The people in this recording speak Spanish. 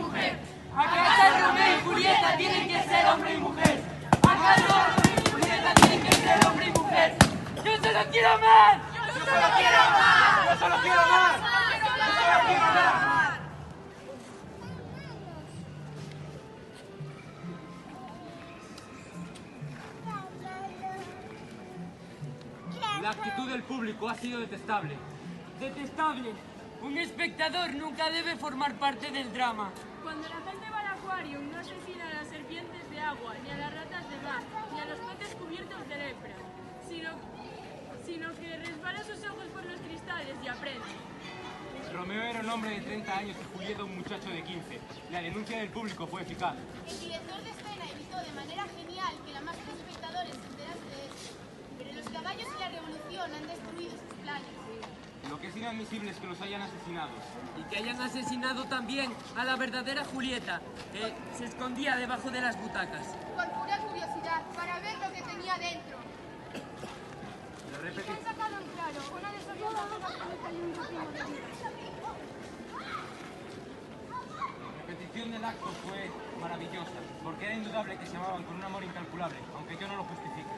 mujer. ¿Acaso Romeo y Julieta tienen que ser hombre y mujer? ¿Acaso Romeo y Julieta tienen que ser hombre y mujer? ¡Yo solo quiero amar! Yo solo quiero amar. ¡Yo solo quiero amar! Yo solo quiero amar. La actitud del público ha sido detestable. Detestable. Un espectador nunca debe formar parte del drama. Cuando la gente va al acuario no asesina a las serpientes de agua, ni a las ratas de mar, ni a los peces cubiertos de lepra, sino que resbala sus ojos por los cristales y aprende. Romeo era un hombre de 30 años y Julieta un muchacho de 15. La denuncia del público fue eficaz. El director de escena evitó de manera genial que la masa de espectadores se enterase de esto. Pero los caballos y la revolución han destruido sus planes. Lo que es inadmisible es que los hayan asesinado. Y que hayan asesinado también a la verdadera Julieta, que se escondía debajo de las butacas. Por pura curiosidad, para ver lo que tenía dentro. La Han sacado en claro una desorientación absoluta y un rutino de vida. repetición del acto fue maravillosa, porque era indudable que se amaban con un amor incalculable, aunque yo no lo justifique.